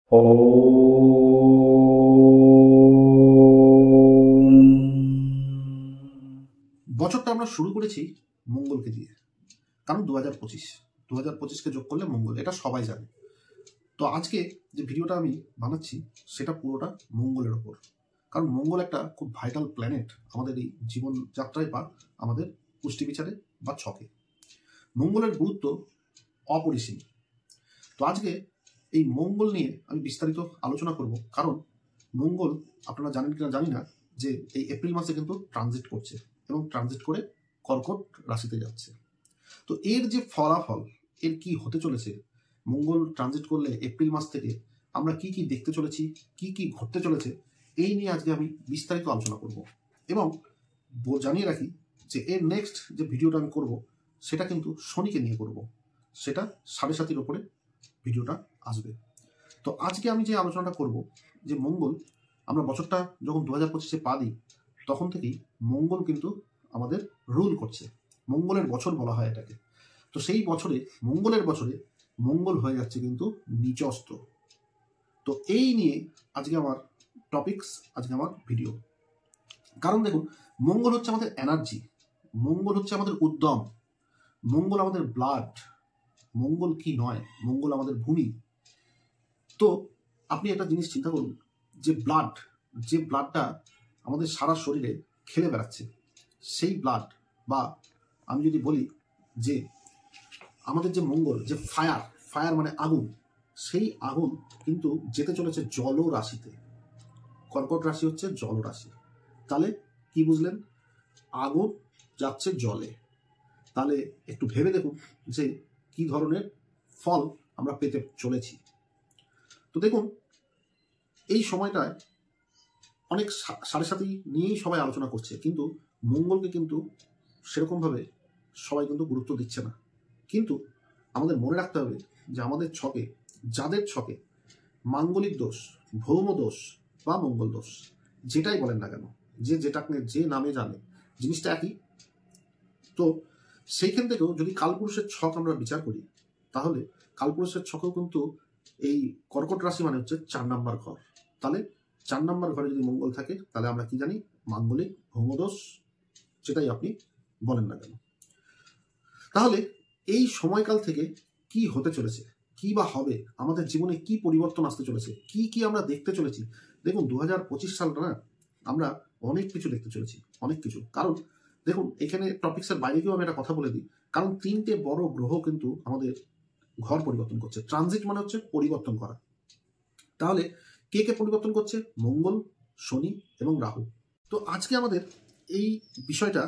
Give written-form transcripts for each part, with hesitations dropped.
বছরটা আমরা শুরু করেছি মঙ্গলকে দিয়ে, কারণ 2025কে যোগ করলে মঙ্গল, এটা সবাই জানে। তো আজকে যে ভিডিওটা আমি বানাচ্ছি সেটা পুরোটা মঙ্গলের ওপর, কারণ মঙ্গল একটা খুব ভাইটাল প্ল্যানেট আমাদের এই জীবনযাত্রায় বা আমাদের পুষ্টি বিচারে বা ছকে। মঙ্গলের গুরুত্ব অপরিসীম। তো আজকে এই মঙ্গল নিয়ে আমি বিস্তারিত আলোচনা করব, কারণ মঙ্গল আপনারা জানেন কিনা জানি না যে এই এপ্রিল মাসে কিন্তু ট্রানজিট করছে এবং ট্রানজিট করে কর্কট রাশিতে যাচ্ছে। তো এর যে ফলাফল, এর কি হতে চলেছে, মঙ্গল ট্রানজিট করলে এপ্রিল মাস থেকে আমরা কি কি দেখতে চলেছি, কি কি ঘটতে চলেছে, এই নিয়ে আজকে আমি বিস্তারিত আলোচনা করব। এবং জানিয়ে রাখি যে এর নেক্সট যে ভিডিওটা আমি করব সেটা কিন্তু শনিকে নিয়ে করব, সেটা 7.5-এর ওপরে ভিডিওটা আসবে। তো আজকে আমি যে আলোচনাটা করব যে মঙ্গল, আমরা বছরটা যখন 2025-এ পা দিই তখন থেকেই মঙ্গল কিন্তু আমাদের রুল করছে। মঙ্গলের বছর বলা হয় এটাকে। তো সেই বছরে, মঙ্গলের বছরে, মঙ্গল হয়ে যাচ্ছে কিন্তু নিচস্ত। তো এই নিয়ে আজকে আমার টপিকস, আজকে আমার ভিডিও। কারণ দেখুন, মঙ্গল হচ্ছে আমাদের এনার্জি, মঙ্গল হচ্ছে আমাদের উদ্যম, মঙ্গল আমাদের ব্লাড। মঙ্গল কি নয়, মঙ্গল আমাদের ভূমি। তো আপনি একটা জিনিস চিন্তা করুন, যে ব্লাডটা আমাদের সারা শরীরে খেলে বেড়াচ্ছে, সেই ব্লাড, বা আমি যদি বলি যে আমাদের যে মঙ্গল, যে ফায়ার মানে আগুন, সেই আগুন কিন্তু যেতে চলেছে জল রাশিতে। কর্কট রাশি হচ্ছে জল রাশি। তাহলে কি বুঝলেন? আগুন যাচ্ছে জলে। তাহলে একটু ভেবে দেখুন যে কি ধরনের ফল আমরা পেতে চলেছি। তো দেখুন, এই সময়টায় অনেক সাড়ে সাথী নিয়েই সবাই আলোচনা করছে, কিন্তু মঙ্গলকে কিন্তু সেরকমভাবে সবাই কিন্তু গুরুত্ব দিচ্ছে না। কিন্তু আমাদের মনে রাখতে হবে যে আমাদের ছকে, যাদের ছকে মাঙ্গলিক দোষ, ভৌম দোষ বা মঙ্গল দোষ, যেটাই বলেন না কেন, যেটাকে যে নামে জানে, জিনিসটা একই। তো সেইখান থেকেও যদি কালপুরুষের ছক আমরা বিচার করি, তাহলে কালপুরুষের ছকেও কিন্তু এই কর্কট রাশি মানে হচ্ছে 4 নম্বর ঘর। তাহলে 4 নম্বর ঘরে যদি মঙ্গল থাকে, তাহলে আমরা কি জানি? মাঙ্গলিক ভৌমদোষ, যেটাই আপনি বলেন না কেন। তাহলে এই সময়কাল থেকে কি হতে চলেছে, কি বা হবে, আমাদের জীবনে কি পরিবর্তন আসতে চলেছে, কি কি আমরা দেখতে চলেছি। দেখুন, 2025 সালটা না, আমরা অনেক কিছু দেখতে চলেছি, অনেক কিছু। কারণ দেখুন, এখানে টপিক্সের বাইরে গিয়েও আমি একটা কথা বলে দিই, কারণ 3টে বড় গ্রহ কিন্তু আমাদের ঘর পরিবর্তন করছে। ট্রানজিট মানে হচ্ছে পরিবর্তন করা। তাহলে কে কে পরিবর্তন করছে? মঙ্গল, শনি এবং রাহু। তো আজকে আমাদের এই বিষয়টা,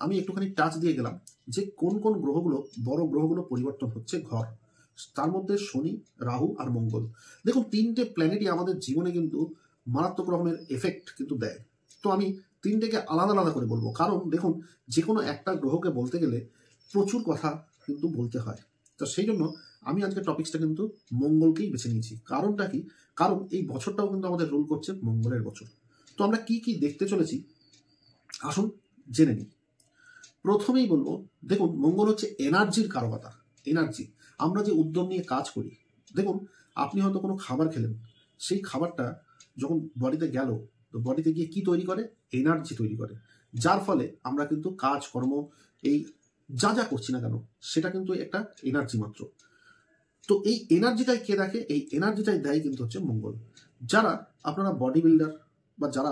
আমি একটুখানি টাচ দিয়ে গেলাম যে কোন কোন গ্রহগুলো, বড় গ্রহগুলো পরিবর্তন হচ্ছে ঘর। তার মধ্যে শনি, রাহু আর মঙ্গল। দেখুন, 3টে প্ল্যানেটই আমাদের জীবনে কিন্তু মারাত্মক রকমের এফেক্ট কিন্তু দেয়। তো আমি 3টেকে আলাদা আলাদা করে বলবো, কারণ দেখুন, যে কোনো একটা গ্রহকে বলতে গেলে প্রচুর কথা কিন্তু বলতে হয়। তো সেই জন্য আমি আজকে টপিকসটা কিন্তু মঙ্গলকেই বেছে নিয়েছি। কারণটা কি? কারণ এই বছরটাও কিন্তু আমাদের রুল করছে মঙ্গলের বছর। তো আমরা কি কি দেখতে চলেছি আসুন জেনে নিই। প্রথমেই বলবো, দেখুন, মঙ্গল হচ্ছে এনার্জির কারকতা। এনার্জি, আমরা যে উদ্যম নিয়ে কাজ করি। দেখুন, আপনি হয়তো কোনো খাবার খেলেন, সেই খাবারটা যখন বডিতে গেল, তো বডিতে গিয়ে কি তৈরি করে? এনার্জি তৈরি করে, যার ফলে আমরা কিন্তু কাজকর্ম, এই যা যা করছি না কেন, সেটা কিন্তু একটা এনার্জি মাত্র। তো এই এনার্জিটাই কে দেখে? এই এনার্জিটাই দেয় কিন্তু হচ্ছে মঙ্গল। যারা আপনারা বডি বিল্ডার বা যারা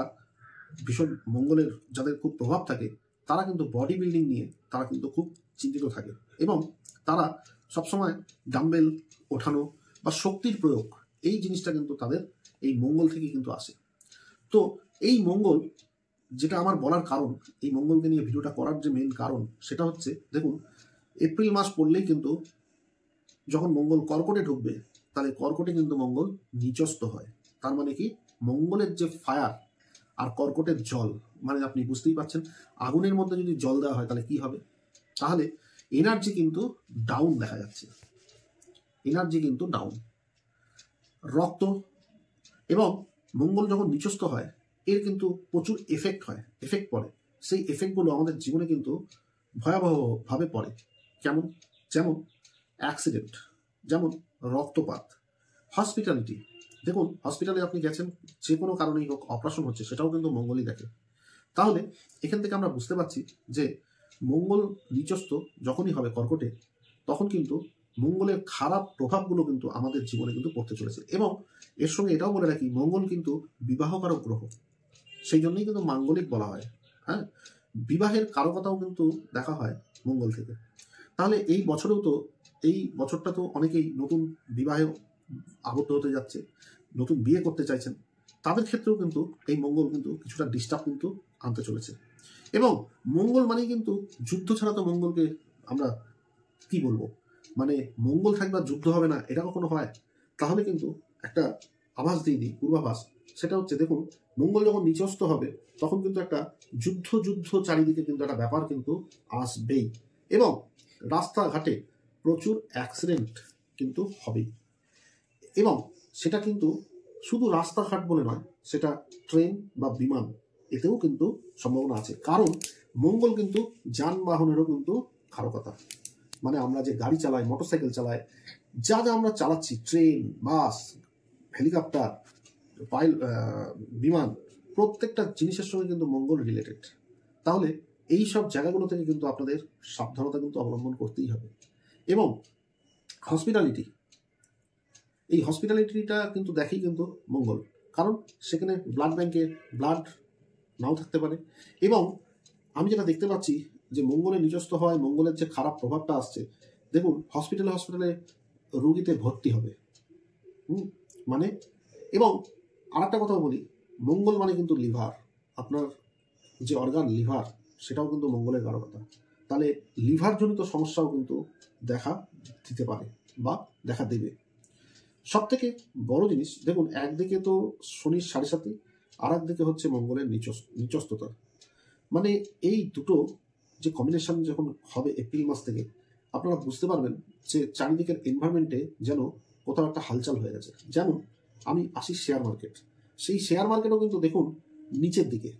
ভীষণ মঙ্গলের যাদের খুব প্রভাব থাকে, তারা কিন্তু বডি বিল্ডিং নিয়ে তারা কিন্তু খুব চিন্তিত থাকে, এবং তারা সবসময় ডাম্বেল ওঠানো বা শক্তির প্রয়োগ, এই জিনিসটা কিন্তু তাদের এই মঙ্গল থেকে কিন্তু আসে। তো এই মঙ্গল, যেটা আমার বলার কারণ, এই মঙ্গলকে নিয়ে ভিডিওটা করার যে মেইন কারণ, সেটা হচ্ছে, দেখুন, এপ্রিল মাস পড়লেই কিন্তু যখন মঙ্গল কর্কটে ঢুকবে, তাহলে কর্কটে কিন্তু মঙ্গল নিচস্ত হয়। তার মানে কি? মঙ্গলের যে ফায়ার আর কর্কটের জল, মানে আপনি বুঝতেই পারছেন, আগুনের মধ্যে যদি জল দেওয়া হয় তাহলে কি হবে? তাহলে এনার্জি কিন্তু ডাউন দেখা যাচ্ছে, এনার্জি কিন্তু ডাউন। রক্ত এবং মঙ্গল যখন নিচস্ত হয়, এর কিন্তু প্রচুর এফেক্ট হয়, এফেক্ট পড়ে। সেই এফেক্টগুলো আমাদের জীবনে কিন্তু ভয়াবহভাবে পড়ে। যেমন অ্যাক্সিডেন্ট, যেমন রক্তপাত, হসপিটালিটি, দেখুন হসপিটালে আপনি গেছেন, যে কোনো কারণেই হোক অপারেশন হচ্ছে, সেটাও কিন্তু মঙ্গলই দেখে। তাহলে এখান থেকে আমরা বুঝতে পারছি যে মঙ্গল নিচস্থ যখনই হবে কর্কটে, তখন কিন্তু মঙ্গলের খারাপ প্রভাবগুলো কিন্তু আমাদের জীবনে কিন্তু পড়তে চলেছে। এবং এর সঙ্গে এটাও বলে রাখি, মঙ্গল কিন্তু বিবাহকারক গ্রহ, সেই জন্যই কিন্তু মাঙ্গলিক বলা হয়। হ্যাঁ, বিবাহের কারকতাও কিন্তু দেখা হয় মঙ্গল থেকে। তাহলে এই বছরেও তো, এই বছরটা তো অনেকেই নতুন বিবাহে আবদ্ধ হতে যাচ্ছে, নতুন বিয়ে করতে চাইছেন, তাদের ক্ষেত্রেও কিন্তু এই মঙ্গল কিন্তু কিছুটা ডিস্টার্ব কিন্তু আনতে চলেছে। এবং মঙ্গল মানেই কিন্তু যুদ্ধ ছাড়া তো মঙ্গলকে আমরা কি বলবো, মানে মঙ্গল থাকবে আর যুদ্ধ হবে না, এটা কখনো হয়? তাহলে কিন্তু একটা আভাস দিয়ে দিই, পূর্বাভাস, সেটা হচ্ছে দেখুন মঙ্গল যখন নিচস্থ হবে তখন কিন্তু একটা যুদ্ধ চারিদিকে কিন্তু একটা ব্যাপার কিন্তু আসবেই। এবং রাস্তাঘাটে প্রচুর অ্যাক্সিডেন্ট কিন্তু হবেই। এবং সেটা কিন্তু শুধু রাস্তাঘাট বলে নয়, সেটা ট্রেন বা বিমান, এতেও কিন্তু সম্ভাবনা আছে। কারণ মঙ্গল কিন্তু যানবাহনেরও কিন্তু কারকতা, মানে আমরা যে গাড়ি চালাই, মোটরসাইকেল চালাই, যা যা আমরা চালাচ্ছি, ট্রেন, বাস, হেলিকপ্টার, বিমান, প্রত্যেকটা জিনিসের সঙ্গে কিন্তু মঙ্গল রিলেটেড। তাহলে এই সব জায়গাগুলো থেকে কিন্তু আপনাদের সাবধানতা কিন্তু অবলম্বন করতেই হবে। এবং হসপিটালিটি, এই হসপিটালিটিটা কিন্তু দেখেই কিন্তু মঙ্গল, কারণ সেখানে ব্লাড ব্যাংকে ব্লাড নাও থাকতে পারে। এবং আমি যেটা দেখতে পাচ্ছি যে মঙ্গলের নিজস্ব হয়, মঙ্গলের যে খারাপ প্রভাবটা আসছে, দেখুন হসপিটালে রোগীতে ভর্তি হবে, মানে। এবং আর একটা কথা বলি, মঙ্গল মানে কিন্তু লিভার, আপনার যে অর্গান লিভার, সেটাও কিন্তু মঙ্গলের কারকতা। তাহলে লিভারজনিত সমস্যাও কিন্তু দেখা দিতে পারে বা দেখা দেবে। সব থেকে বড় জিনিস দেখুন, একদিকে তো শনির 7.5, আর একদিকে হচ্ছে মঙ্গলের নিচস্থতা। মানে এই দুটো যে কম্বিনেশন যখন হবে এপ্রিল মাস থেকে, আপনারা বুঝতে পারবেন যে চারিদিকের এনভায়রনমেন্টে যেন কোথাও একটা হালচাল হয়ে গেছে। যেমন আমি আসি শেয়ার মার্কেট, সেই শেয়ার মার্কেটও কিন্তু দেখুন নিচের দিকে।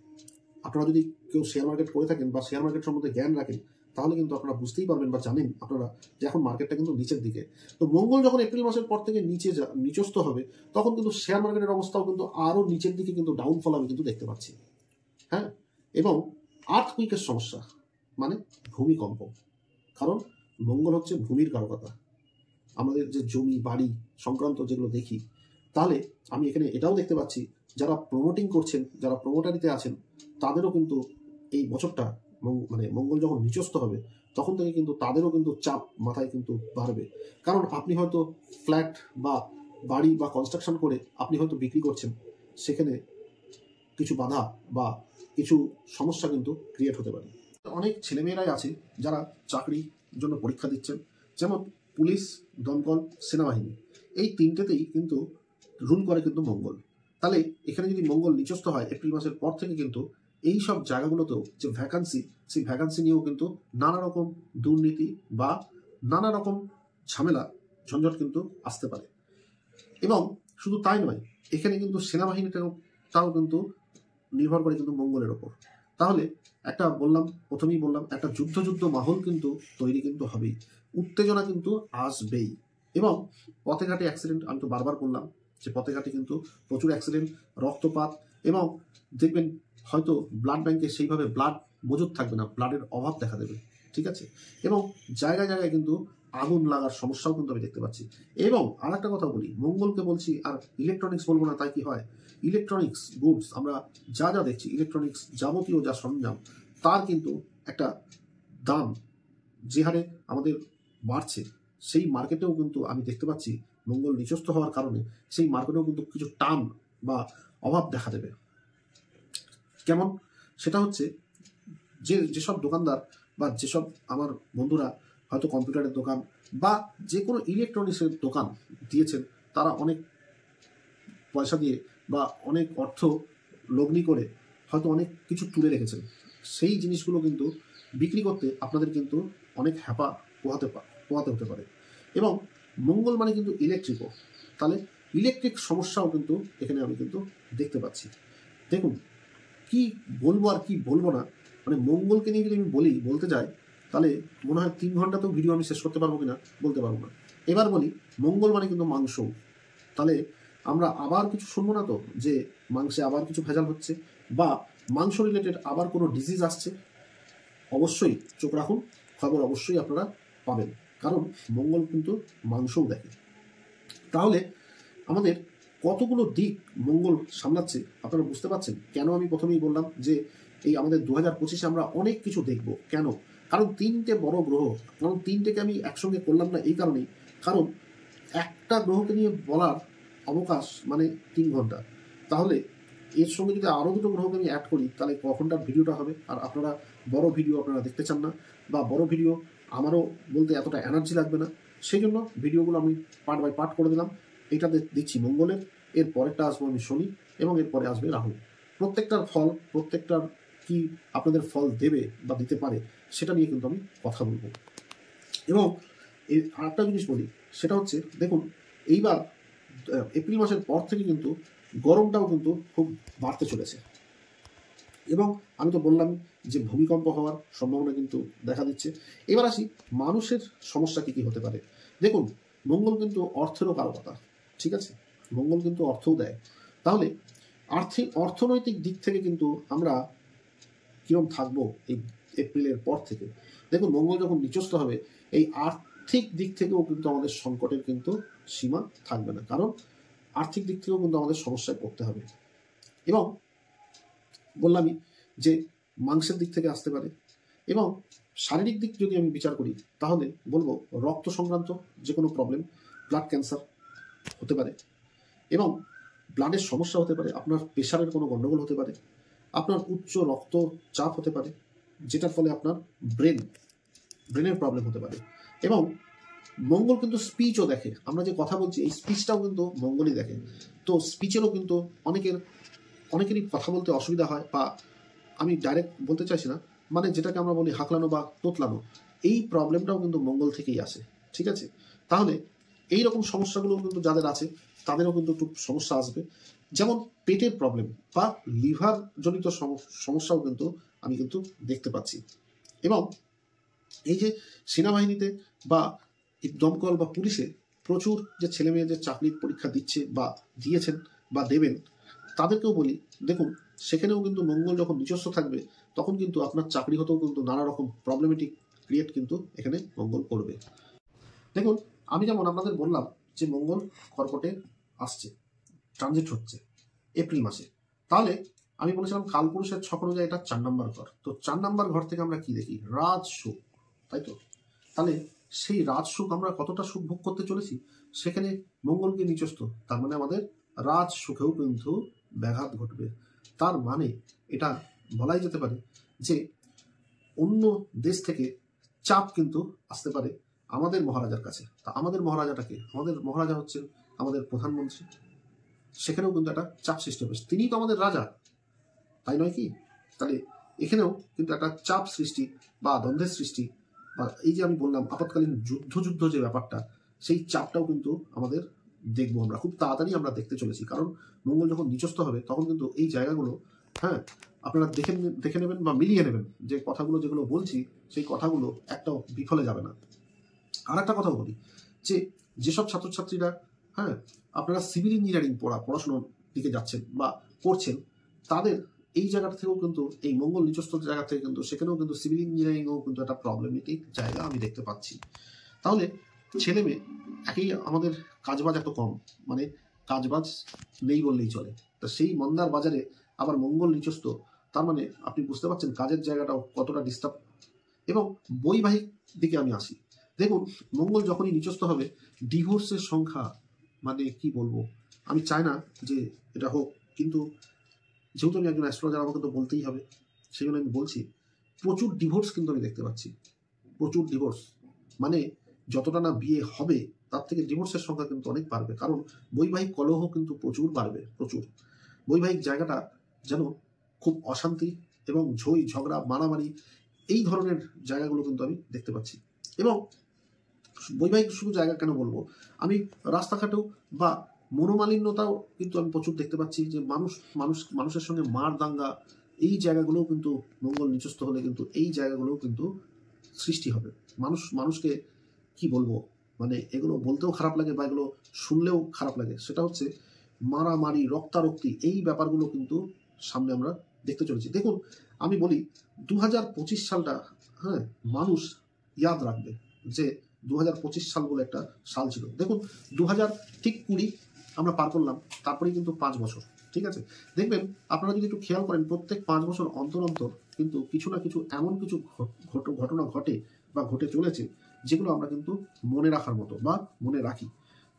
আপনারা যদি কেউ শেয়ার মার্কেট করে থাকেন বা শেয়ার মার্কেট সম্বন্ধে জ্ঞান রাখেন, তাহলে কিন্তু আপনারা বুঝতেই পারবেন বা জানেন আপনারা যে এখন মার্কেটটা কিন্তু নিচের দিকে। তো মঙ্গল যখন এপ্রিল মাসের পর থেকে নিচস্থ হবে, তখন কিন্তু শেয়ার মার্কেটের অবস্থাও কিন্তু আরও নিচের দিকে কিন্তু ডাউনফল আমি কিন্তু দেখতে পাচ্ছি। হ্যাঁ, এবং আর্থকুইকের সমস্যা, মানে ভূমিকম্প, কারণ মঙ্গল হচ্ছে ভূমির কারকতা, আমাদের যে জমি বাড়ি সংক্রান্ত যেগুলো দেখি। তাহলে আমি এখানে এটাও দেখতে পাচ্ছি, যারা প্রমোটিং করছেন, যারা প্রমোটারিতে আছেন, তাদেরও কিন্তু এই বছরটা মানে মঙ্গল যখন নিচস্থ হবে, তখন থেকে কিন্তু তাদেরও কিন্তু চাপ মাথায় কিন্তু বাড়বে। কারণ আপনি হয়তো ফ্ল্যাট বা বাড়ি বা কনস্ট্রাকশন করে আপনি হয়তো বিক্রি করছেন, সেখানে কিছু বাধা বা কিছু সমস্যা কিন্তু ক্রিয়েট হতে পারে। অনেক ছেলেমেয়েরাই আছে যারা চাকরির জন্য পরীক্ষা দিচ্ছেন, যেমন পুলিশ, দমকল, সেনাবাহিনী, এই তিনটেতেই কিন্তু রুল করে কিন্তু মঙ্গল। তাহলে এখানে যদি মঙ্গল নিচস্থ হয় এপ্রিল মাসের পর থেকে, কিন্তু এই সব জায়গাগুলোতেও যে ভ্যাকান্সি, সেই ভ্যাকান্সি নিয়েও কিন্তু নানা রকম দুর্নীতি বা নানা রকম ঝামেলা ঝঞ্ঝট কিন্তু আসতে পারে। এবং শুধু তাই নয়, এখানে কিন্তু সেনাবাহিনীটাও কিন্তু নির্ভর করে কিন্তু মঙ্গলের ওপর। তাহলে একটা প্রথমেই বললাম, একটা যুদ্ধ মাহল কিন্তু তৈরি কিন্তু হবেই, উত্তেজনা কিন্তু আসবেই। এবং পথে ঘাটে অ্যাক্সিডেন্ট, আমি তো বারবার বললাম যে পথে ঘাটে কিন্তু প্রচুর অ্যাক্সিডেন্ট, রক্তপাত, এবং দেখবেন হয়তো ব্লাড ব্যাংকে সেইভাবে ব্লাড মজুদ থাকবে না, ব্লাডের অভাব দেখা দেবে, ঠিক আছে। এবং জায়গায় জায়গায় কিন্তু আগুন লাগার সমস্যাও কিন্তু আমি দেখতে পাচ্ছি। এবং আর একটা কথা বলি, মঙ্গলকে বলছি আর ইলেকট্রনিক্স বলবো না, তাই কি হয়? ইলেকট্রনিক্স গুডস, আমরা যা যা দেখছি, ইলেকট্রনিক্স যাবতীয় যা সরঞ্জাম, তার কিন্তু একটা দাম যে হারে আমাদের বাড়ছে, সেই মার্কেটেও কিন্তু আমি দেখতে পাচ্ছি মঙ্গল নিচস্থ হওয়ার কারণে সেই মার্কেটেও কিন্তু কিছু টান বা অভাব দেখা দেবে। কেমন? সেটা হচ্ছে যেসব দোকানদার বা যেসব আমার বন্ধুরা হয়তো কম্পিউটারের দোকান বা যে কোনো ইলেকট্রনিক্সের দোকান দিয়েছেন, তারা অনেক পয়সা দিয়ে বা অনেক অর্থ লগ্নি করে হয়তো অনেক কিছু তুলে রেখেছেন, সেই জিনিসগুলো কিন্তু বিক্রি করতে আপনাদের কিন্তু অনেক হ্যাপা পোহাতে হতে পারে। এবং মঙ্গল মানে কিন্তু ইলেকট্রিকও, তাহলে ইলেকট্রিক সমস্যাও কিন্তু এখানে আমি কিন্তু দেখতে পাচ্ছি। দেখুন কি বলবো আর কি বলবো না, মানে মঙ্গলকে নিয়ে যদি আমি বলতে যাই, তাহলে মনে হয় 3 ঘন্টা তো ভিডিও আমি শেষ করতে পারবো কিনা বলতে পারবো না। এবার বলি, মঙ্গল মানে কিন্তু মাংস, তাহলে আমরা আবার কিছু শুনবো না তো যে মাংসে আবার কিছু ভেজাল হচ্ছে বা মাংস রিলেটেড আবার কোনো ডিজিজ আসছে? অবশ্যই চোখ রাখুন, খবর অবশ্যই আপনারা পাবেন, কারণ মঙ্গল কিন্তু মাংসও দেখে। তাহলে আমাদের কতগুলো দিক মঙ্গল সামলাচ্ছে আপনারা বুঝতে পারছেন। কেন আমি প্রথমেই বললাম যে এই আমাদের 2025-এ আমরা অনেক কিছু দেখব। কেন? কারণ 3টে বড় গ্রহ, কারণ 3টেকে আমি একসঙ্গে করলাম না এই কারণেই, কারণ একটা গ্রহকে নিয়ে বলার অবকাশ মানে 3 ঘন্টা। তাহলে এর সঙ্গে যদি আরও 2টো গ্রহকে আমি অ্যাড করি তাহলে কখনটার ভিডিওটা হবে। আর আপনারা বড় ভিডিও আপনারা দেখতে চান না, বা বড় ভিডিও আমারও বলতে এতটা এনার্জি লাগবে না, সেই জন্য ভিডিওগুলো আমি পার্ট বাই পার্ট করে দিলাম। এটা দিচ্ছি মঙ্গলের, এর পরেরটা আসবো আমি শনি, এবং এরপরে আসবে রাহু। প্রত্যেকটার ফল, প্রত্যেকটার কি আপনাদের ফল দেবে বা দিতে পারে সেটা নিয়ে কিন্তু আমি কথা বলবো। এবং এর আরেকটা জিনিস বলি, সেটা হচ্ছে দেখুন এইবার এপ্রিল মাসের পর থেকে কিন্তু গরমটাও কিন্তু খুব বাড়তে চলেছে। এবং আমি তো বললাম যে ভূমিকম্প হওয়ার সম্ভাবনা কিন্তু দেখা দিচ্ছে। এবার আসি মানুষের সমস্যা কী কী হতে পারে। দেখুন মঙ্গল কিন্তু অর্থেরও কারকতা, ঠিক আছে, মঙ্গল কিন্তু অর্থও দেয়। তাহলে অর্থনৈতিক দিক থেকে কিন্তু আমরা কীরকম থাকবো এই এপ্রিলের পর থেকে? দেখুন মঙ্গল যখন নিচস্থ হবে এই আর্থিক দিক থেকেও কিন্তু আমাদের সংকটের কিন্তু সীমা থাকবে না, কারণ আর্থিক দিক থেকেও কিন্তু আমাদের সমস্যায় পড়তে হবে। এবং বললামই যে মাংসের দিক থেকে আসতে পারে। এবং শারীরিক দিক যদি আমি বিচার করি তাহলে বলবো রক্ত সংক্রান্ত যে কোনো প্রবলেম, ব্লাড ক্যান্সার হতে পারে, এবং ব্লাডের সমস্যা হতে পারে, আপনার প্রেশারের কোনো গণ্ডগোল হতে পারে, আপনার উচ্চ রক্তচাপ হতে পারে, যেটার ফলে আপনার ব্রেনের প্রবলেম হতে পারে। এবং মঙ্গল কিন্তু স্পিচও দেখে, আমরা যে কথা বলছি এই স্পিচটাও কিন্তু মঙ্গলই দেখে। তো স্পিচেরও কিন্তু অনেকেরই কথা বলতে অসুবিধা হয়, বা আমি ডাইরেক্ট বলতে চাইছি না, মানে যেটাকে আমরা বলি হাঁকলানো বা তোতলানো, এই প্রবলেমটাও কিন্তু মঙ্গল থেকেই আসে, ঠিক আছে। তাহলে এই রকম সমস্যাগুলো কিন্তু যাদের আছে তাদেরও কিন্তু একটু সমস্যা আসবে, যেমন পেটের প্রবলেম বা লিভার জনিত সমস্যাও কিন্তু আমি কিন্তু দেখতে পাচ্ছি। এবং এই যে সেনাবাহিনীতে বা দমকল বা পুলিশে প্রচুর যে ছেলে মেয়ে যে চাকরির পরীক্ষা দিচ্ছে বা দিয়েছেন বা দেবেন, তাদেরকেও বলি দেখুন সেখানেও কিন্তু মঙ্গল যখন নিজস্ব থাকবে তখন কিন্তু আপনার চাকরি হতেও কিন্তু নানা রকম প্রবলেমেটিক ক্রিয়েট কিন্তু এখানে মঙ্গল করবে। দেখুন আমি যেমন আপনাদের বললাম যে মঙ্গল কর্কটে আসছে, ট্রানজিট হচ্ছে এপ্রিল মাসে। তাহলে আমি বলেছিলাম কালপুরুষের ছক অনুযায়ী এটা 4 নম্বর ঘর। তো 4 নম্বর ঘর থেকে আমরা কি দেখি? রাজ সুখ, তাই তো? তাহলে সেই রাজ সুখ আমরা কতটা সুখ ভোগ করতে চলেছি, সেখানে মঙ্গলকে নিচস্থ, তার মানে আমাদের রাজ সুখেও কিন্তু ব্যাঘাত ঘটবে। তার মানে এটা বলাই যেতে পারে যে অন্য দেশ থেকে চাপ কিন্তু আসতে পারে আমাদের মহারাজার কাছে। তা আমাদের মহারাজাটাকে, আমাদের মহারাজা হচ্ছেন আমাদের প্রধানমন্ত্রী, সেখানেও কিন্তু একটা চাপ সৃষ্টি হবে। তিনিই তো আমাদের রাজা, তাই নয় কি? তাহলে এখানেও কিন্তু একটা চাপ সৃষ্টি বা দ্বন্দ্বের সৃষ্টি, বা এই যে আমি বললাম আপৎকালীন যুদ্ধ যে ব্যাপারটা, সেই চাপটাও কিন্তু আমাদের দেখবো, আমরা খুব তাড়াতাড়ি আমরা দেখতে চলেছি। কারণ মঙ্গল যখন নিচস্থ হবে তখন কিন্তু এই জায়গাগুলো, হ্যাঁ, আপনারা দেখে নেবেন বা মিলিয়ে নেবেন যে কথাগুলো যেগুলো বলছি সেই কথাগুলো একটাও বিফলে যাবে না। আর একটা কথা বলি যে যেসব ছাত্রছাত্রীরা, হ্যাঁ, আপনারা সিভিল ইঞ্জিনিয়ারিং পড়াশোনার দিকে যাচ্ছেন বা করছেন, তাদের এই জায়গাটা থেকেও কিন্তু এই মঙ্গল নিচস্থ জায়গা থেকে কিন্তু সেখানেও কিন্তু সিভিল ইঞ্জিনিয়ারিংও কিন্তু একটা প্রবলেমেটিক জায়গা আমি দেখতে পাচ্ছি। তাহলে ছেলে মেয়ে একই, আমাদের কাজবাজ এত কম, মানে কাজবাজ নেই বললেই চলে। তা সেই মন্দার বাজারে আবার মঙ্গল নিচস্থ, তার মানে আপনি বুঝতে পারছেন কাজের জায়গাটাও কতটা ডিস্টার্ব। এবং বৈবাহিক দিকে আমি আসি, দেখুন মঙ্গল যখনই নিচস্থ হবে ডিভোর্সের সংখ্যা, মানে কি বলবো, আমি চাই না যে এটা হোক, কিন্তু যেহেতু আমি একজন অ্যাস্ট্রোলজার আমাকে তো বলতেই হবে, সেই জন্য আমি বলছি প্রচুর ডিভোর্স কিন্তু আমি দেখতে পাচ্ছি, প্রচুর ডিভোর্স। মানে যতটা না বিয়ে হবে তার থেকে ডিভোর্সের সংখ্যা কিন্তু অনেক বাড়বে, কারণ বৈবাহিক কলহ কিন্তু প্রচুর বাড়বে, প্রচুর। বৈবাহিক জায়গাটা যেন খুব অশান্তি এবং ঝগড়া মারামারি এই ধরনের জায়গাগুলো কিন্তু আমি দেখতে পাচ্ছি। এবং বৈবাহিক শুধু জায়গা কেন বলবো, আমি রাস্তাঘাটেও বা মনোমালিন্যতাও কিন্তু আমি প্রচুর দেখতে পাচ্ছি, যে মানুষের সঙ্গে মার দাঙ্গা, এই জায়গাগুলোও কিন্তু মঙ্গল নিচস্থ হলে কিন্তু এই জায়গাগুলোও কিন্তু সৃষ্টি হবে। মানুষকে কি বলবো, মানে এগুলো বলতেও খারাপ লাগে বা এগুলো শুনলেও খারাপ লাগে, সেটা হচ্ছে মারামারি, রক্তারক্তি, এই ব্যাপারগুলো কিন্তু সামনে আমরা দেখতে চলেছি। দেখুন আমি বলি 2025 সালটা, হ্যাঁ, মানুষ ইয়াদ রাখবে যে 2025 সাল বলে একটা সাল ছিল। দেখুন 2020 আমরা পার করলাম, তারপরেই কিন্তু 5 বছর, ঠিক আছে। দেখবেন আপনারা যদি একটু খেয়াল করেন, প্রত্যেক 5 বছর অন্তর অন্তর কিন্তু কিছু না কিছু এমন কিছু ঘটনা ঘটে বা ঘটে চলেছে যেগুলো আমরা কিন্তু মনে রাখার মতো বা মনে রাখি।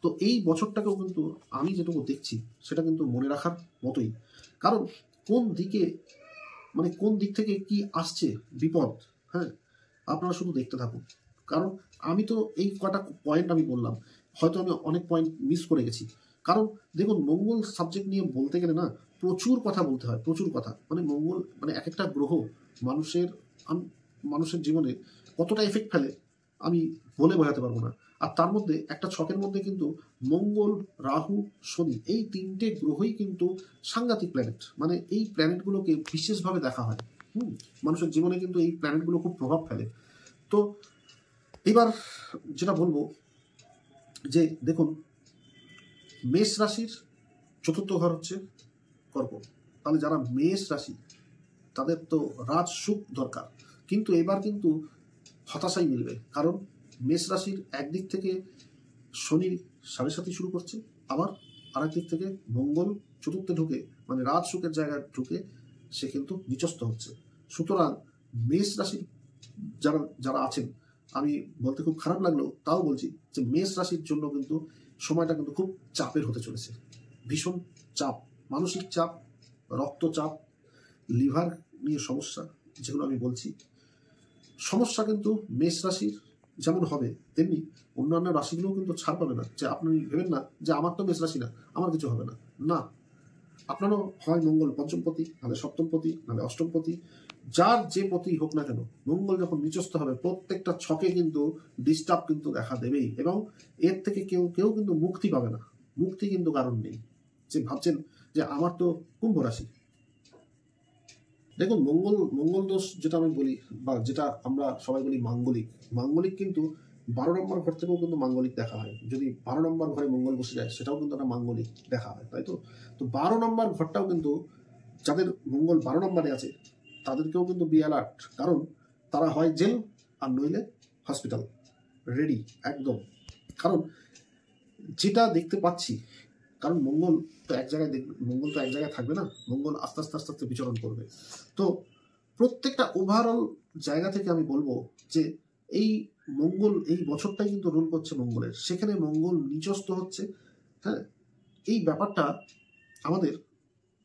তো এই বছরটাকেও কিন্তু আমি যেটুকু দেখছি সেটা কিন্তু মনে রাখার মতোই। কারণ কোন দিকে, মানে কোন দিক থেকে কি আসছে বিপদ, হ্যাঁ, আপনারা শুধু দেখতে থাকুন। কারণ আমি তো এই কটা পয়েন্ট আমি বললাম, হয়তো আমি অনেক পয়েন্ট মিস করে গেছি। কারণ দেখুন মঙ্গল সাবজেক্ট নিয়ে বলতে গেলে না প্রচুর কথা বলতে হয়, প্রচুর কথা। মানে মঙ্গল মানে এক একটা গ্রহ মানুষের জীবনে কতটা এফেক্ট ফেলে আমি বলে বোঝাতে পারবো না। আর তার মধ্যে একটা ছকের মধ্যে কিন্তু মঙ্গল, রাহু, শনি, এই 3টে গ্রহই কিন্তু সাংঘাতিক প্ল্যানেট। মানে এই প্ল্যানেটগুলোকে বিশেষভাবে দেখা হয়। মানুষের জীবনে কিন্তু এই প্ল্যানেটগুলো খুব প্রভাব ফেলে। তো এবার যেটা বলবো যে দেখুন মেষ রাশির 4র্থ ঘর হচ্ছে কর্কট। তাহলে যারা মেষ রাশি তাদের তো রাজ সুখ দরকার, কিন্তু এবার কিন্তু হতাশাই মিলবে। কারণ মেষ রাশির একদিক থেকে শনি 7.5 শুরু করছে, আবার আরেক দিক থেকে মঙ্গল 4র্থে ঢুকে মানে রাজ সুখের জায়গায় ঢুকে সে কিন্তু নিচস্থ হচ্ছে। সুতরাং মেষ রাশির যারা যারা আছেন, আমি বলতে খুব খারাপ লাগলেও তাও বলছি যে মেষ রাশির জন্য কিন্তু সময়টা কিন্তু খুব চাপের হতে চলেছে। ভীষণ চাপ, মানসিক চাপ, রক্তচাপ, লিভার নিয়ে সমস্যা, যেগুলো আমি বলছি সমস্যা কিন্তু মেষ রাশির যেমন হবে তেমনি অন্যান্য রাশিগুলোও কিন্তু ছাড় পাবে না। যে আপনি ভেবেন না যে আমার তো মেষ রাশি না, আমার কিছু হবে না, না। আপনারও হয় মঙ্গল পঞ্চমপতি, নাহলে সপ্তমপতি, নাহলে অষ্টমপতি, যার যে পতি হোক না কেন, মঙ্গল যখন নিচস্থ হবে প্রত্যেকটা ছকে কিন্তু ডিস্টার্ব কিন্তু দেখা দেবেই, এবং এর থেকে কেউ কেউ কিন্তু মুক্তি পাবে না। মুক্তি কিন্তু কারণ নেই। যে ভাবছেন যে আমার তো কুম্ভ রাশি, দেখুন মঙ্গল দোষ যেটা আমি বলি বা যেটা আমরা সবাই বলি মাঙ্গলিক কিন্তু 12 নম্বর ঘর থেকেও কিন্তু মাঙ্গলিক দেখা হয়। যদি 12 নম্বর ঘরে মঙ্গল বসে যায় সেটাও কিন্তু একটা মাঙ্গলিক দেখা হয়, তাই তো। তো 12 নম্বর ঘরটাও কিন্তু যাদের মঙ্গল 12 নম্বরে আছে তাদেরকেও কিন্তু বি অ্যালার্ট। কারণ তারা হয় জেল আর নইলে হসপিটাল, রেডি একদম। কারণ যেটা দেখতে পাচ্ছি, কারণ মঙ্গল তো এক জায়গায় থাকবে না, মঙ্গল আস্তে আস্তে বিচরণ করবে। তো প্রত্যেকটা ওভারঅল জায়গা থেকে আমি বলবো যে এই মঙ্গল এই বছরটাই কিন্তু রুল করছে মঙ্গলের, সেখানে মঙ্গল নিচস্থ হচ্ছে। হ্যাঁ, এই ব্যাপারটা আমাদের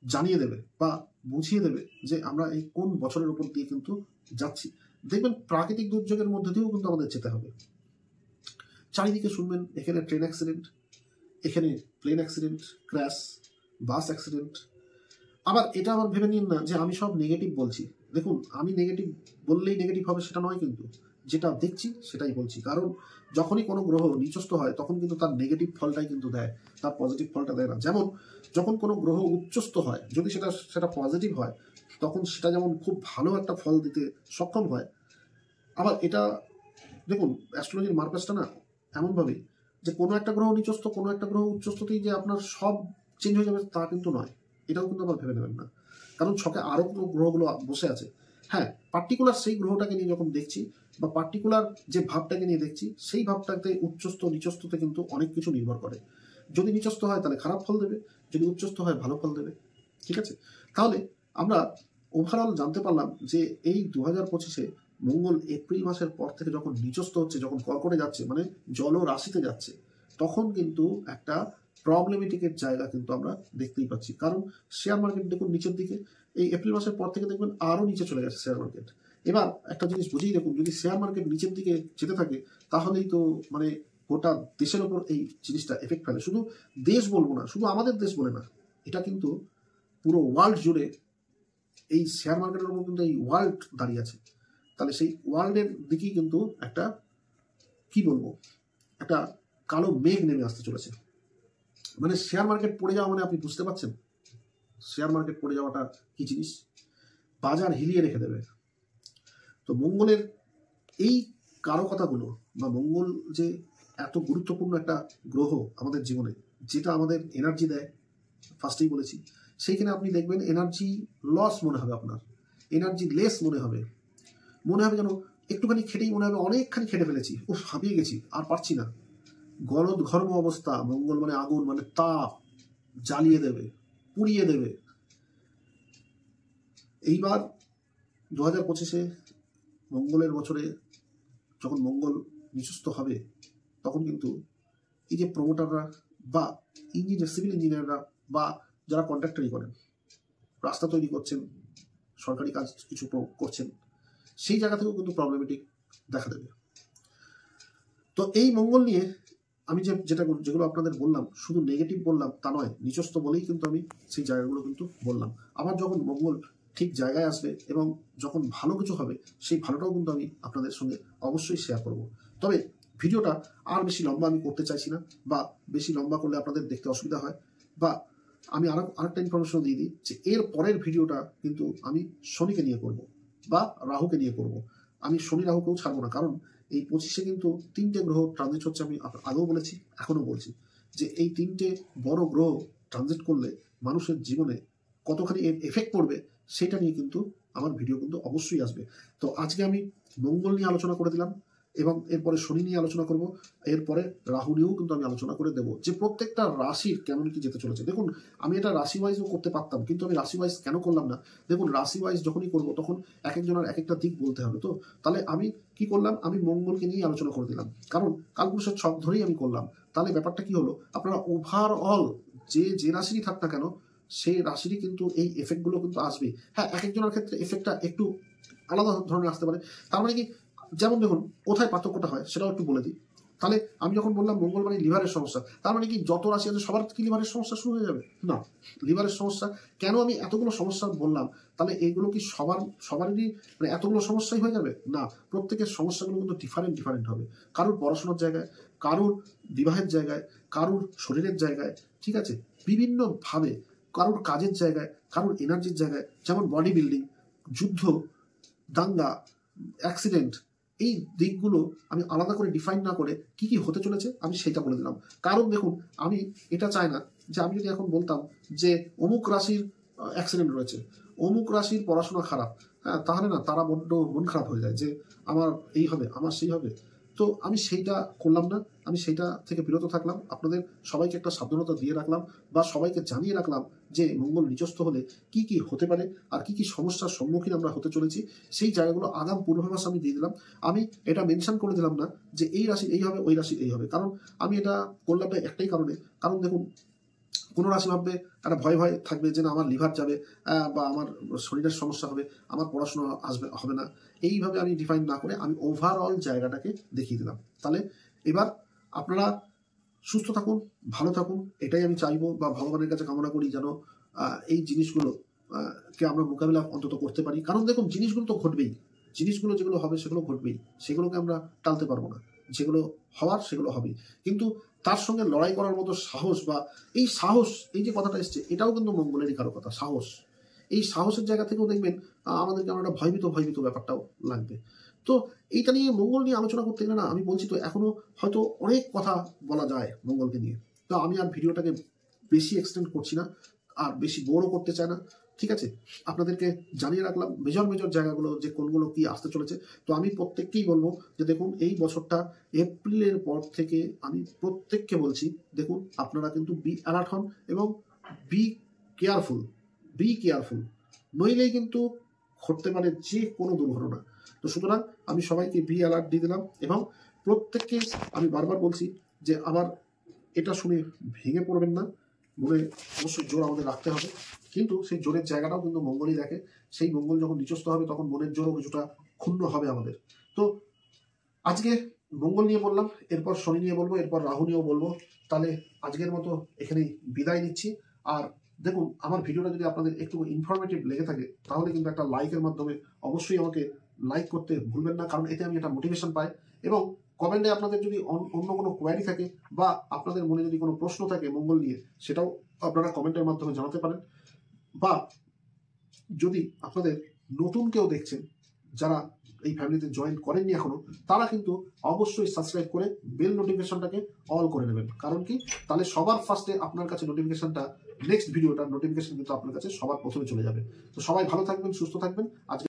জানিয়ে দেবে বা বুঝিয়ে দেবে যে আমরা এই কোন বছরের উপর দিয়ে কিন্তু যাচ্ছি। দেখবেন প্রাকৃতিক দুর্যোগের মধ্যে দিয়েও কিন্তু আমাদের যেতে হবে। চারিদিকে শুনবেন এখানে ট্রেন অ্যাক্সিডেন্ট, এখানে plane accident, crash, bus accident. আবার এটা আবার ভেবে নিন না যে আমি সব নেগেটিভ বলছি। দেখুন আমি নেগেটিভ বললেই নেগেটিভ হবে সেটা নয়, কিন্তু যেটা দেখছি সেটাই বলছি। কারণ যখনই কোনো গ্রহ নিচস্থ হয় তখন কিন্তু তার নেগেটিভ ফলটাই কিন্তু দেয়, তার পজিটিভ ফলটা দেয় না। যেমন যখন কোনো গ্রহ উচ্চস্থ হয়, যদি সেটা পজিটিভ হয় তখন সেটা যেমন খুব ভালো একটা ফল দিতে সক্ষম হয়। আবার এটা দেখুন অ্যাস্ট্রোলজির মার্কাসটা না এমনভাবেই যে কোনো একটা গ্রহ নিচস্থ, কোনো একটা গ্রহ উচ্চস্থতেই যে আপনার সব চেঞ্জ হয়ে যাবে তা কিন্তু নয়। এটাও কিন্তু আবার ভেবে নেবেন না, কারণ ছকে আরও কোনো গ্রহগুলো বসে আছে। হ্যাঁ, পার্টিকুলার সেই গ্রহটাকে নিয়ে যখন দেখছি বা পার্টিকুলার যে ভাবটাকে নিয়ে দেখছি, সেই ভাবটাতে উচ্চস্থ নিচস্থতে কিন্তু অনেক কিছু নির্ভর করে। যদি নিচস্থ হয় তাহলে খারাপ ফল দেবে, যদি উচ্চস্থ হয় ভালো ফল দেবে, ঠিক আছে। তাহলে আমরা ওভারঅল জানতে পারলাম যে এই 2025-এ মঙ্গল এপ্রিল মাসের পর থেকে যখন নিচস্থ হচ্ছে, যখন কর্কটে যাচ্ছে মানে জল রাশিতে যাচ্ছে, তখন কিন্তু একটা প্রবলেমেটিকের জায়গা কিন্তু আমরা দেখতেই পাচ্ছি। কারণ শেয়ার মার্কেট দেখুন নিচের দিকে, এই এপ্রিল মাসের পর থেকে দেখবেন আরও নিচে চলে গেছে শেয়ার মার্কেট। এবার একটা জিনিস বুঝেই দেখুন, যদি শেয়ার মার্কেট নিচের দিকে যেতে থাকে তাহলেই তো মানে গোটা দেশের ওপর এই জিনিসটা এফেক্ট ফেলে। শুধু দেশ বলবো না, শুধু আমাদের দেশ বলে না, এটা কিন্তু পুরো ওয়ার্ল্ড জুড়ে এই শেয়ার মার্কেটের উপর কিন্তু এই ওয়ার্ল্ড দাঁড়িয়ে আছে। তাহলে সেই ওয়ার্ল্ডের দিকেই কিন্তু একটা কি বলবো, একটা কালো মেঘ নেমে আসতে চলেছে। মানে শেয়ার মার্কেট পড়ে যাওয়া মানে আপনি বুঝতে পারছেন শেয়ার মার্কেট পড়ে যাওয়াটা কি জিনিস, বাজার হিলিয়ে রেখে দেবে। তো মঙ্গলের এই কারো কথাগুলো বা মঙ্গল যে এত গুরুত্বপূর্ণ একটা গ্রহ আমাদের জীবনে, যেটা আমাদের এনার্জি দেয়, ফার্স্টেই বলেছি, সেইখানে আপনি দেখবেন এনার্জি লস মনে হবে, আপনার এনার্জি লেস মনে হবে যেন একটুখানি খেটেই মনে হবে অনেকখানি খেটে ফেলেছি, হাঁপিয়ে গেছি, আর পারছি না। গলদ ঘর্ম অবস্থা, মঙ্গল মানে আগুন, মানে তাপ, জ্বালিয়ে দেবে, পুড়িয়ে দেবে। এইবার 2025-এ মঙ্গলের বছরে যখন মঙ্গল নিচস্থ হবে, তখন কিন্তু এই যে প্রমোটাররা বা সিভিল ইঞ্জিনিয়াররা বা যারা কন্ট্রাক্টরি করেন, রাস্তা তৈরি করছেন, সরকারি কাজ কিছু করছেন, সেই জায়গা থেকেও কিন্তু প্রবলেমেটিক দেখা দেবে। তো এই মঙ্গল নিয়ে আমি যেগুলো আপনাদের বললাম, শুধু নেগেটিভ বললাম তা নয়, নিচস্থ বলেই কিন্তু আমি সেই জায়গাগুলো কিন্তু বললাম। আবার যখন মঙ্গল ঠিক জায়গায় আসবে এবং যখন ভালো কিছু হবে, সেই ভালোটাও কিন্তু আমি আপনাদের সঙ্গে অবশ্যই শেয়ার করব। তবে ভিডিওটা আর বেশি লম্বা আমি করতে চাইছি না, বা বেশি লম্বা করলে আপনাদের দেখতে অসুবিধা হয়। বা আমি আরেকটা ইনফরমেশন দিয়ে দিই যে এর পরের ভিডিওটা কিন্তু আমি শনিকে নিয়ে করব বা রাহুকে নিয়ে করব। আমি শনি রাহুকেও ছাড়বো না, কারণ এই 25-এ কিন্তু 3টে গ্রহ ট্রানজিট হচ্ছে। আমি আগেও বলেছি, এখনও বলছি, যে এই 3টে বড় গ্রহ ট্রানজিট করলে মানুষের জীবনে কতখানি এফেক্ট পড়বে, সেটা নিয়ে কিন্তু আমার ভিডিও কিন্তু অবশ্যই আসবে। তো আজকে আমি মঙ্গল নিয়ে আলোচনা করে দিলাম, এবং এরপরে শনি নিয়ে আলোচনা করব, এরপরে রাহু নিয়েও কিন্তু আমি আলোচনা করে দেবো যে প্রত্যেকটা রাশির কেমন কি যেতে চলেছে। দেখুন, আমি এটা রাশি ওয়াইজও করতে পারতাম, কিন্তু আমি রাশি ওয়াইজ কেন করলাম না? দেখুন, রাশি ওয়াইজ যখনই করবো তখন এক একজনের এক একটা দিক বলতে হবে। তো তাহলে আমি কি করলাম, আমি মঙ্গলকে নিয়ে আলোচনা করে দিলাম, কারণ কালপুরুষের ছক ধরেই আমি করলাম। তাহলে ব্যাপারটা কি হলো, আপনারা ওভারঅল যে রাশিরই থাক না কেন, সেই রাশিরই কিন্তু এই এফেক্টগুলো কিন্তু আসবে। হ্যাঁ, এক একজনের ক্ষেত্রে এফেক্টটা একটু আলাদা ধরনের আসতে পারে। তার মানে কি, যেমন দেখুন কোথায় পার্থক্যটা হয় সেটাও একটু বলে দিই। তাহলে আমি যখন বললাম মঙ্গল মানে লিভারের সমস্যা, তার মানে কি যত রাশি আছে সবার কি লিভারের সমস্যা শুরু হয়ে যাবে? না, লিভারের সমস্যা কেন, আমি এতগুলো সমস্যা বললাম, তাহলে এইগুলো কি সবারই মানে এতগুলো সমস্যাই হয়ে যাবে? না, প্রত্যেকের সমস্যাগুলো কিন্তু ডিফারেন্ট হবে। কারোর পড়াশোনার জায়গায়, কারোর বিবাহের জায়গায়, কারোর শরীরের জায়গায়, ঠিক আছে, বিভিন্নভাবে, কারোর কাজের জায়গায়, কারোর এনার্জির জায়গায়, যেমন বডি বিল্ডিং, যুদ্ধ, দাঙ্গা, অ্যাক্সিডেন্ট, এই দিকগুলো আমি আলাদা করে ডিফাইন না করে কি কি হতে চলেছে আমি সেটা বলে দিলাম। কারণ দেখুন, আমি এটা চাই না যে আমি যদি এখন বলতাম যে অমুক রাশির অ্যাক্সিডেন্ট রয়েছে, অমুক রাশির পড়াশোনা খারাপ, হ্যাঁ, তাহলে না তারা বড্ড মন খারাপ হয়ে যায় যে আমার এই হবে, আমার সেই হবে। তো আমি সেইটা করলাম না, আমি সেইটা থেকে বিরত থাকলাম, আপনাদের সবাইকে একটা সাবধানতা দিয়ে রাখলাম, বা সবাইকে জানিয়ে রাখলাম যে মঙ্গল নিচস্থ হলে কি কি হতে পারে আর কি কি সমস্যার সম্মুখীন আমরা হতে চলেছি, সেই জায়গাগুলো আগাম পূর্বাভাস আমি দিয়ে দিলাম। আমি এটা মেনশন করে দিলাম না যে এই রাশি এই হবে, ওই রাশি এই হবে, কারণ আমি এটা করলাম না একটাই কারণে, কারণ দেখুন, কোনো রাশি ভাববে, একটা ভয় থাকবে যে না আমার লিভার যাবে, বা আমার শরীরের সমস্যা হবে, আমার পড়াশোনা হবে না। এইভাবে আমি ডিফাইন না করে আমি ওভারঅল জায়গাটাকে দেখিয়ে দিলাম। তাহলে এবার আপনারা সুস্থ থাকুন, ভালো থাকুন, এটাই আমি চাইবো, বা ভগবানের কাছে কামনা করি যেন এই জিনিসগুলো কে আমরা মোকাবিলা অন্তত করতে পারি। কারণ দেখুন, জিনিসগুলো তো ঘটবেই, জিনিসগুলো যেগুলো হবে সেগুলো ঘটবেই, সেগুলোকে আমরা টালতে পারবো না, যেগুলো হওয়ার সেগুলো হবেই। কিন্তু তার সঙ্গে লড়াই করার মতো সাহস, বা এই সাহস, এই যে কথাটা এসছে, এটাও কিন্তু মঙ্গলেরই কারো কথা, সাহস। এই সাহসের জায়গা থেকেও দেখবেন আমাদেরকে আমরা একটা ভয়ভীত ব্যাপারটাও লাগবে। তো এইটা নিয়ে, মঙ্গল নিয়ে আলোচনা করতে গেলে না, আমি বলছি তো, এখনো হয়তো অনেক কথা বলা যায় মঙ্গলকে নিয়ে। তো আমি আর ভিডিওটাকে বেশি এক্সটেন্ড করছি না, আর বেশি বোরও করতে চাই না, ঠিক আছে। আপনাদেরকে জানিয়ে রাখলাম মেজর জায়গাগুলো, যে কোনগুলো কি আসতে চলেছে। তো আমি প্রত্যেককেই বলবো যে দেখুন, এই বছরটা এপ্রিলের পর থেকে আমি প্রত্যেককে বলছি, দেখুন আপনারা কিন্তু বি অ্যালার্ট হন এবং বি কেয়ারফুল, নইলেই কিন্তু ঘটতে পারে যে কোনো দুর্ঘটনা। তো সুতরাং আমি সবাইকে বি অ্যালার্ট দিয়ে দিলাম, এবং প্রত্যেককে আমি বারবার বলছি যে আবার এটা শুনে ভেঙে পড়বেন না, মনে অবশ্যই জোর আমাদের রাখতে হবে, কিন্তু সেই জোরের জায়গাটাও কিন্তু মঙ্গলই দেখে। সেই মঙ্গল যখন নিচস্থ হবে তখন মনের জোরও কিছুটা ক্ষুণ্ণ হবে আমাদের। তো আজকে মঙ্গল নিয়ে বললাম, এরপর শনি নিয়ে বলবো, এরপর রাহু নিয়েও বলবো। তাহলে আজকের মতো এখানেই বিদায় নিচ্ছি। আর দেখুন, আমার ভিডিওটা যদি আপনাদের একটু ইনফরমেটিভ লেগে থাকে, তাহলে কিন্তু একটা লাইকের মাধ্যমে অবশ্যই আমাকে লাইক করতে ভুলবেন না, কারণ এতে আমি একটা মোটিভেশন পাই। এবং কমেন্টে আপনাদের যদি অন্য কোনো কোয়ারি থাকে, বা আপনাদের মনে যদি কোনো প্রশ্ন থাকে মঙ্গল নিয়ে, সেটাও আপনারা কমেন্টের মাধ্যমে জানাতে পারেন। বা যদি আপনাদের নতুন কেউ দেখছেন, যারা এই ফ্যামিলিতে জয়েন করেননি এখনো, তারা কিন্তু অবশ্যই সাবস্ক্রাইব করে বেল নোটিফিকেশনটাকে অল করে নেবেন। কারণ কি, তাহলে সবার ফার্স্টে আপনার কাছে নোটিফিকেশনটা, নেক্সট ভিডিওটার নোটিফিকেশন কিন্তু আপনার কাছে সবার প্রথমে চলে যাবে। তো সবাই ভালো থাকবেন, সুস্থ থাকবেন। আজকে